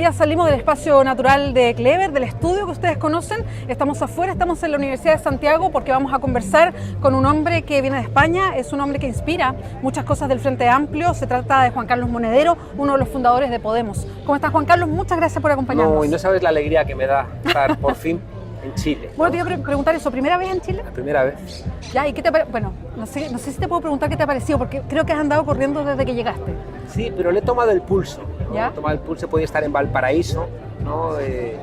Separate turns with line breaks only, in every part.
ya salimos del espacio natural de Clever, del estudio que ustedes conocen. Estamos afuera, estamos en la Universidad de Santiago porque vamos a conversar con un hombre que viene de España. Es un hombre que inspira muchas cosas del Frente Amplio. Se trata de Juan Carlos Monedero, uno de los fundadores de Podemos. ¿Cómo estás, Juan Carlos? Muchas gracias por acompañarnos.
No, y no sabes la alegría que me da estar por fin en Chile.
Bueno, te iba a preguntar eso, ¿primera vez en Chile?
La primera vez.
Ya, ¿y qué te Bueno, no sé si te puedo preguntar qué te ha parecido, porque creo que has andado corriendo desde que llegaste.
Sí, pero le he tomado el pulso, ¿no?
¿Ya?
He tomado el pulso, podía estar en Valparaíso, ¿no? He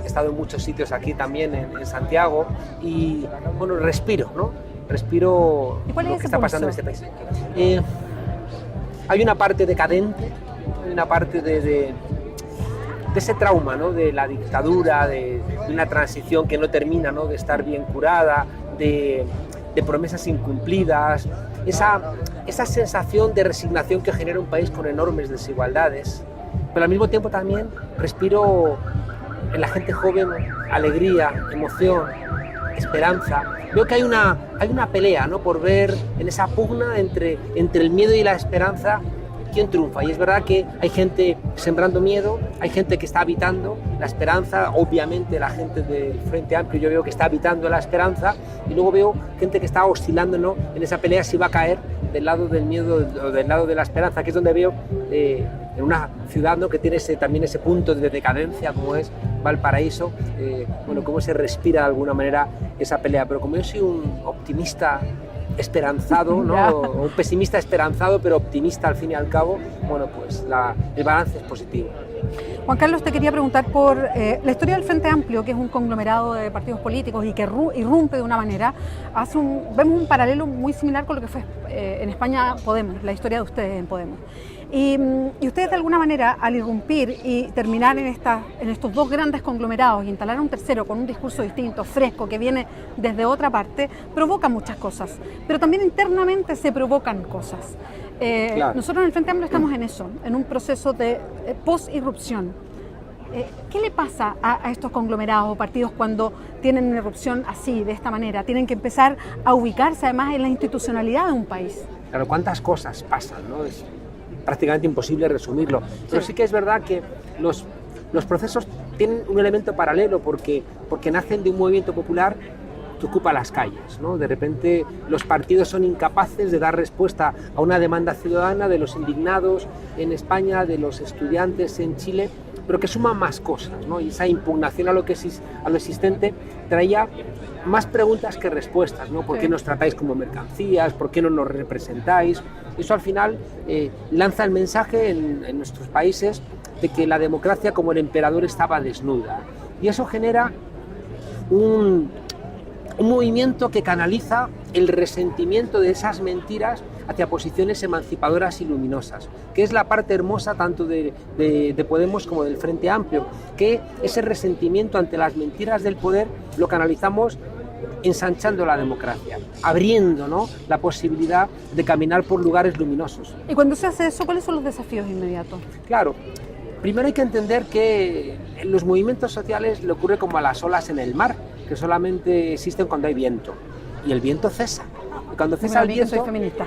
estado en muchos sitios aquí también, en Santiago, y bueno, respiro, ¿no? Respiro
¿Y cuál es
lo
ese
que está pasando
pulso?
en este país. Hay una parte decadente, hay una parte de ese trauma, ¿no? De la dictadura, de una transición que no termina, ¿no? De estar bien curada, de promesas incumplidas, esa sensación de resignación que genera un país con enormes desigualdades, pero al mismo tiempo también respiro en la gente joven alegría, emoción, esperanza. Veo que hay una pelea, ¿no? Por ver en esa pugna entre el miedo y la esperanza quién triunfa. Y es verdad que hay gente sembrando miedo, hay gente que está habitando la esperanza, obviamente la gente del Frente Amplio yo veo que está habitando la esperanza, y luego veo gente que está oscilando, ¿no? En esa pelea si va a caer del lado del miedo o del lado de la esperanza, que es donde veo en una ciudad, ¿no? Que tiene también ese punto de decadencia como es Valparaíso, bueno, cómo se respira de alguna manera esa pelea. Pero como yo soy un optimista esperanzado, ¿no? Un pesimista esperanzado, pero optimista al fin y al cabo, bueno, pues el balance es positivo.
Juan Carlos, te quería preguntar por la historia del Frente Amplio, que es un conglomerado de partidos políticos y que irrumpe de una manera. Vemos un paralelo muy similar con lo que fue en España Podemos, la historia de ustedes en Podemos. Y ustedes de alguna manera, al irrumpir y terminar en estos dos grandes conglomerados y instalar un tercero con un discurso distinto, fresco, que viene desde otra parte, provoca muchas cosas, pero también internamente se provocan cosas.
Claro.
Nosotros en el Frente Amplio estamos en eso, en un proceso de post-irrupción. ¿Qué le pasa a estos conglomerados o partidos cuando tienen una irrupción así, de esta manera? Tienen que empezar a ubicarse además en la institucionalidad de un país.
Claro, cuántas cosas pasan, ¿no? Es prácticamente imposible resumirlo, pero sí que es verdad que los procesos tienen un elemento paralelo porque nacen de un movimiento popular que ocupa las calles, ¿no? De repente los partidos son incapaces de dar respuesta a una demanda ciudadana de los indignados en España, de los estudiantes en Chile, pero que suman más cosas, ¿no? Y esa impugnación a lo existente traía más preguntas que respuestas, ¿no? ¿Por qué nos tratáis como mercancías? ¿Por qué no nos representáis? Eso al final lanza el mensaje en nuestros países de que la democracia como el emperador estaba desnuda. Y eso genera un movimiento que canaliza el resentimiento de esas mentiras hacia posiciones emancipadoras y luminosas, que es la parte hermosa tanto de Podemos como del Frente Amplio, que ese resentimiento ante las mentiras del poder lo canalizamos ensanchando la democracia, abriendo, ¿no? La posibilidad de caminar por lugares luminosos.
Y cuando se hace eso, ¿cuáles son los desafíos inmediatos?
Claro, primero hay que entender que en los movimientos sociales le ocurre como a las olas en el mar, que solamente existen cuando hay viento, y el viento cesa. Y cuando cesa el viento...
Soy feminista.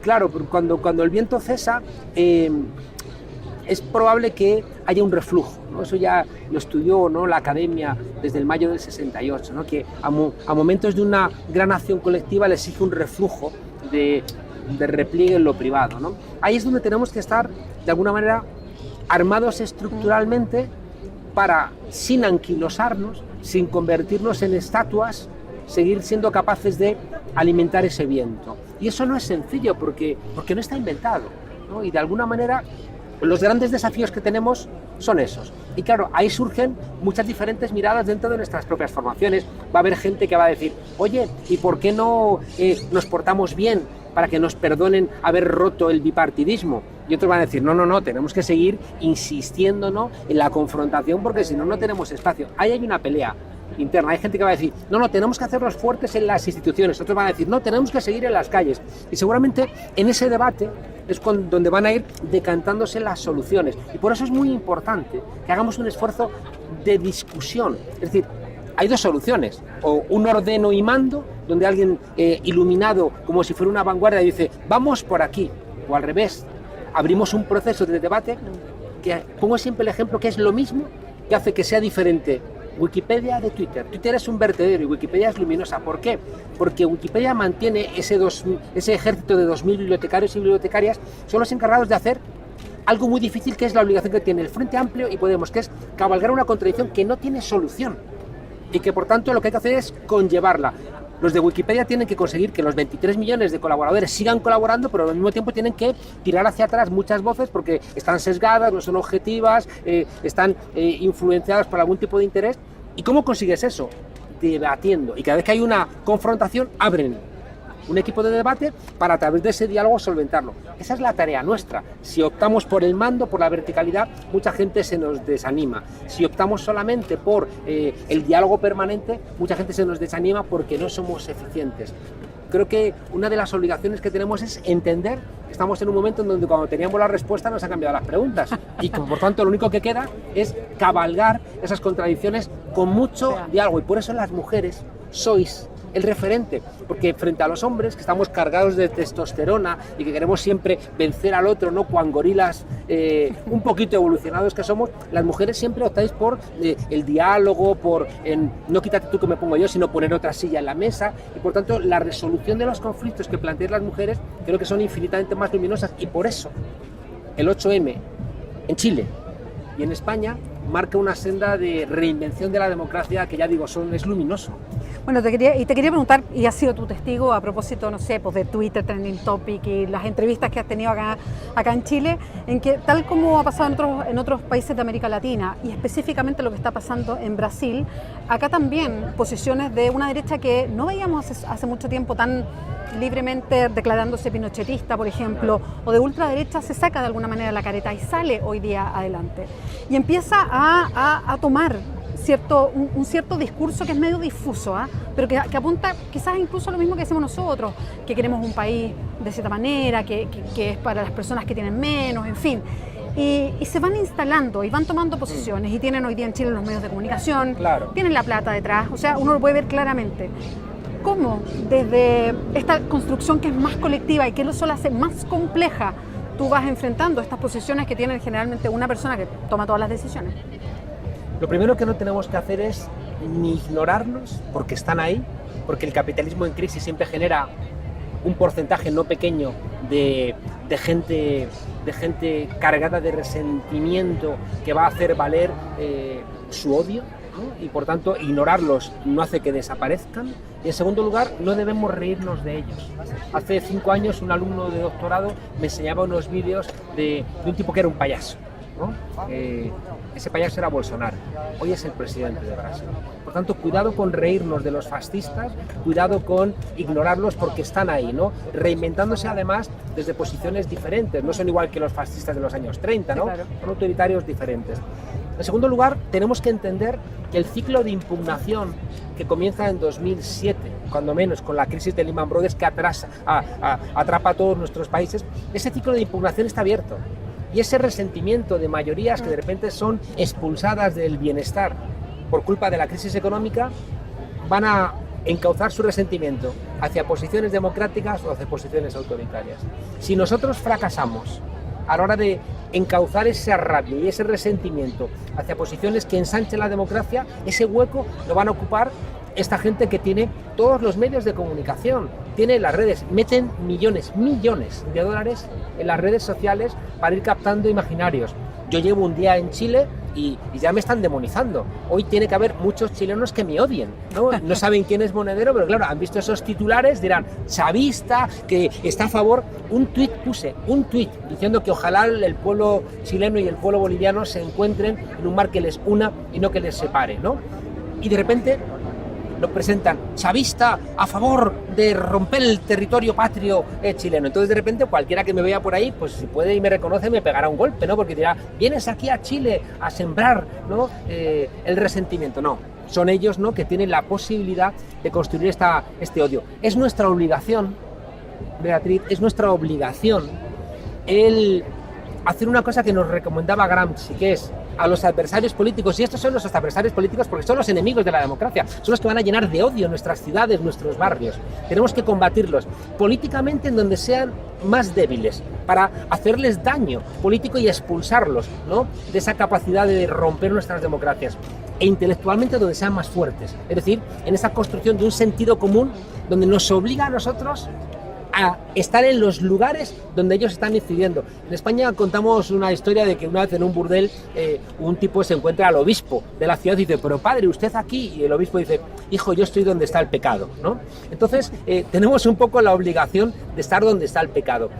Claro, cuando el viento cesa, es probable que haya un reflujo, ¿no? Eso ya lo estudió, ¿no? La academia desde el mayo del 68, ¿no? Que a momentos de una gran acción colectiva le exige un reflujo de repliegue en lo privado, ¿no? Ahí es donde tenemos que estar, de alguna manera, armados estructuralmente para, sin anquilosarnos, sin convertirnos en estatuas, seguir siendo capaces de alimentar ese viento. Y eso no es sencillo porque no está inventado, ¿no? Y de alguna manera los grandes desafíos que tenemos son esos. Y claro, ahí surgen muchas diferentes miradas dentro de nuestras propias formaciones. Va a haber gente que va a decir, oye, ¿y por qué no nos portamos bien para que nos perdonen haber roto el bipartidismo? Y otros van a decir, no, tenemos que seguir insistiendo, ¿no? En la confrontación porque si no, no tenemos espacio. Ahí hay una pelea interna. Hay gente que va a decir, no, tenemos que hacernos fuertes en las instituciones. Otros van a decir, no, tenemos que seguir en las calles. Y seguramente en ese debate es donde van a ir decantándose las soluciones. Y por eso es muy importante que hagamos un esfuerzo de discusión. Es decir, hay dos soluciones, o un ordeno y mando, donde alguien iluminado como si fuera una vanguardia dice, vamos por aquí, o al revés, abrimos un proceso de debate que pongo siempre el ejemplo que es lo mismo que hace que sea diferente Wikipedia de Twitter. Twitter es un vertedero y Wikipedia es luminosa. ¿Por qué? Porque Wikipedia mantiene ese ejército de 2.000 bibliotecarios y bibliotecarias, son los encargados de hacer algo muy difícil, que es la obligación que tiene el Frente Amplio y Podemos, que es cabalgar una contradicción que no tiene solución y que por tanto lo que hay que hacer es conllevarla. Los de Wikipedia tienen que conseguir que los 23 millones de colaboradores sigan colaborando, pero al mismo tiempo tienen que tirar hacia atrás muchas voces porque están sesgadas, no son objetivas, están influenciadas por algún tipo de interés. ¿Y cómo consigues eso? Debatiendo. Y cada vez que hay una confrontación, abren un equipo de debate para a través de ese diálogo solventarlo. Esa es la tarea nuestra. Si optamos por el mando, por la verticalidad, mucha gente se nos desanima. Si optamos solamente por el diálogo permanente, mucha gente se nos desanima porque no somos eficientes. Creo que una de las obligaciones que tenemos es entender que estamos en un momento en donde cuando teníamos la respuesta nos han cambiado las preguntas y que por tanto lo único que queda es cabalgar esas contradicciones con mucho diálogo, y por eso las mujeres sois el referente, porque frente a los hombres que estamos cargados de testosterona y que queremos siempre vencer al otro, ¿no? Cuan gorilas un poquito evolucionados que somos, las mujeres siempre optáis por el diálogo, por no quítate tú que me pongo yo, sino poner otra silla en la mesa, y por tanto la resolución de los conflictos que plantean las mujeres creo que son infinitamente más luminosas, y por eso el 8M en Chile y en España marca una senda de reinvención de la democracia que ya digo, es luminoso.
Bueno, te quería preguntar, y has sido tu testigo a propósito, no sé, pues de Twitter, Trending Topic y las entrevistas que has tenido acá en Chile, en que tal como ha pasado en otros países de América Latina y específicamente lo que está pasando en Brasil, acá también posiciones de una derecha que no veíamos hace mucho tiempo tan libremente declarándose pinochetista, por ejemplo, o de ultraderecha, se saca de alguna manera la careta y sale hoy día adelante. Y empieza a tomar un cierto discurso que es medio difuso, pero que apunta quizás incluso a lo mismo que decimos nosotros, que queremos un país de cierta manera, que es para las personas que tienen menos, en fin. Y se van instalando y van tomando posiciones, y tienen hoy día en Chile los medios de comunicación,
claro,
tienen la plata detrás, o sea, uno lo puede ver claramente. ¿Cómo desde esta construcción que es más colectiva y que eso la hace más compleja, tú vas enfrentando estas posiciones que tiene generalmente una persona que toma todas las decisiones?
Lo primero que no tenemos que hacer es ni ignorarlos, porque están ahí, porque el capitalismo en crisis siempre genera un porcentaje no pequeño de gente cargada de resentimiento que va a hacer valer su odio, ¿no? Y por tanto ignorarlos no hace que desaparezcan. Y en segundo lugar, no debemos reírnos de ellos. Hace 5 años un alumno de doctorado me enseñaba unos vídeos de un tipo que era un payaso, ¿no? Ese payaso era Bolsonaro, hoy es el presidente de Brasil. Por tanto, cuidado con reírnos de los fascistas, cuidado con ignorarlos porque están ahí, ¿no? Reinventándose además desde posiciones diferentes, no son igual que los fascistas de los años 30, ¿no? Son autoritarios diferentes. En segundo lugar, tenemos que entender que el ciclo de impugnación que comienza en 2007, cuando menos con la crisis de Lehman Brothers que atrapa a todos nuestros países, ese ciclo de impugnación está abierto. Y ese resentimiento de mayorías que de repente son expulsadas del bienestar por culpa de la crisis económica, van a encauzar su resentimiento hacia posiciones democráticas o hacia posiciones autoritarias. Si nosotros fracasamos a la hora de encauzar esa rabia y ese resentimiento hacia posiciones que ensanchen la democracia, ese hueco lo van a ocupar esta gente que tiene todos los medios de comunicación, tiene las redes, meten millones de dólares en las redes sociales para ir captando imaginarios. Yo llevo un día en Chile y ya me están demonizando. Hoy tiene que haber muchos chilenos que me odien, ¿no? No saben quién es Monedero, pero claro, han visto esos titulares, dirán, chavista, que está a favor. Puse un tuit diciendo que ojalá el pueblo chileno y el pueblo boliviano se encuentren en un mar que les una y no que les separe, ¿no? Y de repente lo presentan, chavista a favor de romper el territorio patrio chileno. Entonces de repente cualquiera que me vea por ahí, pues si puede y me reconoce, me pegará un golpe, ¿no? Porque dirá, vienes aquí a Chile a sembrar, ¿no? El resentimiento. No, son ellos, ¿no?, que tienen la posibilidad de construir este odio. Es nuestra obligación, Beatriz, es nuestra obligación el hacer una cosa que nos recomendaba Gramsci, que es a los adversarios políticos, y estos son los adversarios políticos porque son los enemigos de la democracia, son los que van a llenar de odio nuestras ciudades, nuestros barrios. Tenemos que combatirlos políticamente en donde sean más débiles, para hacerles daño político y expulsarlos, ¿no?, de esa capacidad de romper nuestras democracias, e intelectualmente donde sean más fuertes, es decir, en esa construcción de un sentido común donde nos obliga a nosotros a estar en los lugares donde ellos están incidiendo. En España contamos una historia de que una vez en un burdel un tipo se encuentra al obispo de la ciudad y dice: pero padre, usted aquí, y el obispo dice: hijo, yo estoy donde está el pecado, ¿no? Entonces tenemos un poco la obligación de estar donde está el pecado.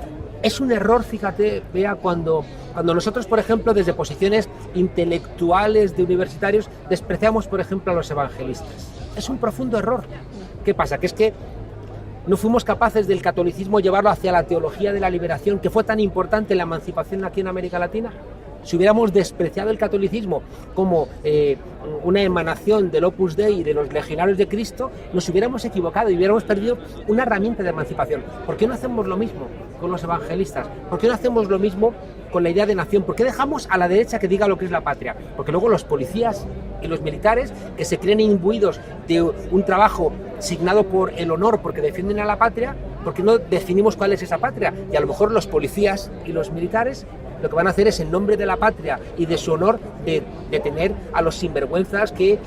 Es un error, fíjate, Bea, cuando nosotros, por ejemplo, desde posiciones intelectuales de universitarios, despreciamos, por ejemplo, a los evangelistas. Es un profundo error. ¿Qué pasa? Que es que no fuimos capaces del catolicismo llevarlo hacia la teología de la liberación, que fue tan importante en la emancipación aquí en América Latina. Si hubiéramos despreciado el catolicismo como una emanación del Opus Dei y de los legionarios de Cristo, nos hubiéramos equivocado y hubiéramos perdido una herramienta de emancipación. ¿Por qué no hacemos lo mismo con los evangelistas? ¿Por qué no hacemos lo mismo con la idea de nación? ¿Por qué dejamos a la derecha que diga lo que es la patria? Porque luego los policías y los militares, que se creen imbuidos de un trabajo signado por el honor porque defienden a la patria, ¿por qué no definimos cuál es esa patria? Y a lo mejor los policías y los militares lo que van a hacer es, en nombre de la patria y de su honor, de detener a los sinvergüenzas que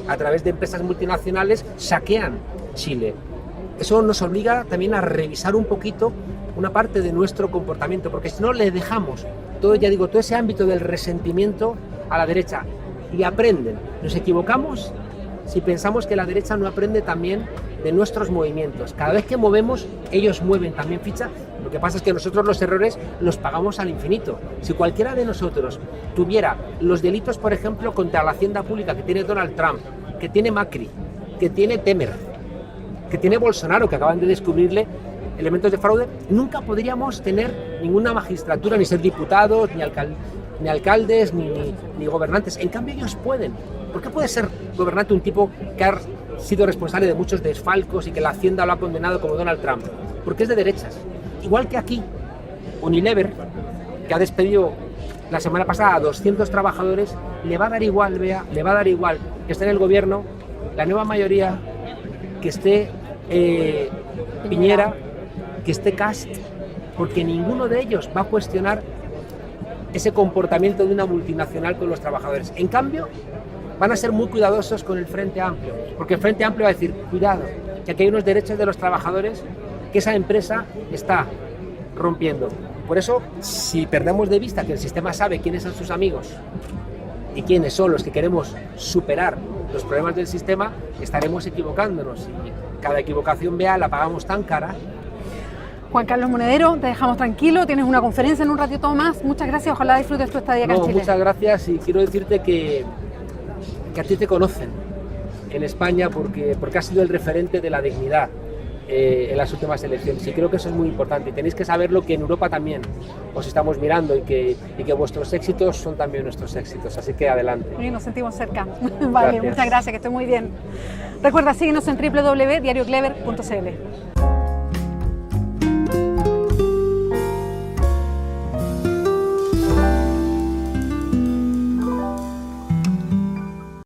a través de empresas multinacionales saquean Chile. Eso nos obliga también a revisar un poquito una parte de nuestro comportamiento, porque si no le dejamos todo, ya digo, todo ese ámbito del resentimiento a la derecha, y aprenden. Nos equivocamos si pensamos que la derecha no aprende también de nuestros movimientos. Cada vez que movemos, ellos mueven también ficha. Lo que pasa es que nosotros los errores los pagamos al infinito. Si cualquiera de nosotros tuviera los delitos, por ejemplo, contra la hacienda pública que tiene Donald Trump, que tiene Macri, que tiene Temer, que tiene Bolsonaro, que acaban de descubrirle elementos de fraude, nunca podríamos tener ninguna magistratura, ni ser diputados, ni alcaldes, ni gobernantes. En cambio, ellos pueden. ¿Por qué puede ser gobernante un tipo que ha sido responsable de muchos desfalcos y que la Hacienda lo ha condenado como Donald Trump? Porque es de derechas. Igual que aquí, Unilever, que ha despedido la semana pasada a 200 trabajadores, le va a dar igual, Bea, le va a dar igual que esté en el gobierno la nueva mayoría, que esté Piñera, que esté Kast, porque ninguno de ellos va a cuestionar ese comportamiento de una multinacional con los trabajadores. En cambio, van a ser muy cuidadosos con el Frente Amplio, porque el Frente Amplio va a decir: cuidado, que aquí hay unos derechos de los trabajadores que esa empresa está rompiendo. Por eso, si perdemos de vista que el sistema sabe quiénes son sus amigos y quiénes son los que queremos superar los problemas del sistema, estaremos equivocándonos. Y cada equivocación, Bea, la pagamos tan cara.
Juan Carlos Monedero, te dejamos tranquilo, tienes una conferencia en un ratito más. Muchas gracias, ojalá disfrutes tu estadía acá en Chile.
Muchas gracias, y quiero decirte que a ti te conocen en España porque has sido el referente de la dignidad en las últimas elecciones, y creo que eso es muy importante. Y tenéis que saberlo, que en Europa también os estamos mirando y que vuestros éxitos son también nuestros éxitos, así que adelante.
Y nos sentimos cerca. Vale, gracias. Muchas gracias, que esté muy bien. Recuerda, síguenos en www.diarioclever.cl.